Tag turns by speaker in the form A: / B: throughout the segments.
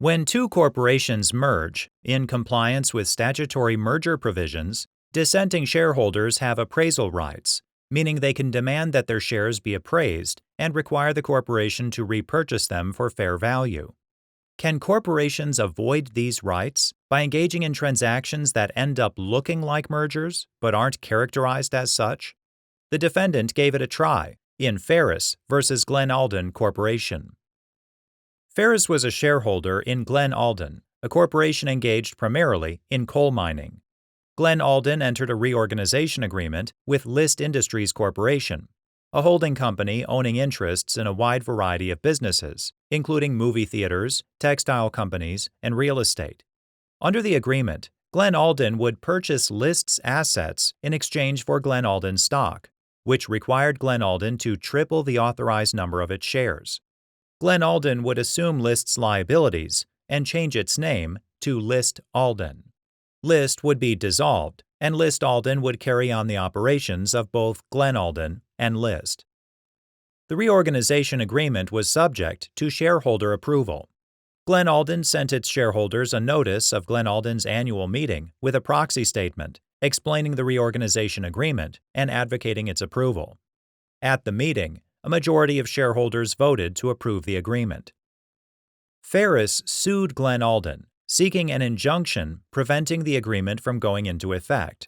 A: When two corporations merge, in compliance with statutory merger provisions, dissenting shareholders have appraisal rights, meaning they can demand that their shares be appraised and require the corporation to repurchase them for fair value. Can corporations avoid these rights by engaging in transactions that end up looking like mergers but aren't characterized as such? The defendant gave it a try in Farris versus Glen Alden Corporation. Farris was a shareholder in Glen Alden, a corporation engaged primarily in coal mining. Glen Alden entered a reorganization agreement with List Industries Corporation, a holding company owning interests in a wide variety of businesses, including movie theaters, textile companies, and real estate. Under the agreement, Glen Alden would purchase List's assets in exchange for Glen Alden stock, which required Glen Alden to triple the authorized number of its shares. Glen Alden would assume List's liabilities and change its name to List Alden. List would be dissolved, and List Alden would carry on the operations of both Glen Alden and List. The reorganization agreement was subject to shareholder approval. Glen Alden sent its shareholders a notice of Glen Alden's annual meeting with a proxy statement explaining the reorganization agreement and advocating its approval. At the meeting, a majority of shareholders voted to approve the agreement. Farris sued Glen Alden, seeking an injunction preventing the agreement from going into effect.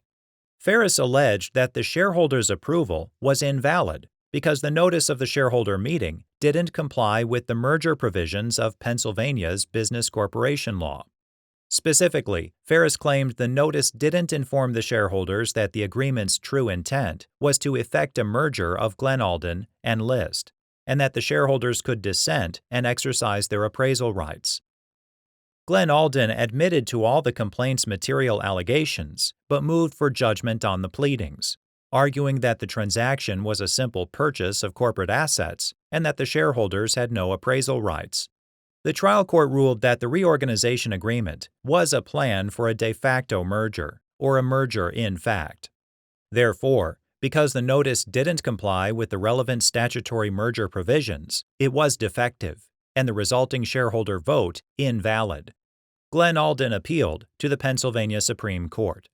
A: Farris alleged that the shareholders' approval was invalid because the notice of the shareholder meeting didn't comply with the merger provisions of Pennsylvania's business corporation law. Specifically, Farris claimed the notice didn't inform the shareholders that the agreement's true intent was to effect a merger of Glen Alden and List, and that the shareholders could dissent and exercise their appraisal rights. Glen Alden admitted to all the complaint's material allegations, but moved for judgment on the pleadings, arguing that the transaction was a simple purchase of corporate assets and that the shareholders had no appraisal rights. The trial court ruled that the reorganization agreement was a plan for a de facto merger, or a merger in fact. Therefore, because the notice didn't comply with the relevant statutory merger provisions, it was defective, and the resulting shareholder vote invalid. Glen Alden appealed to the Pennsylvania Supreme Court.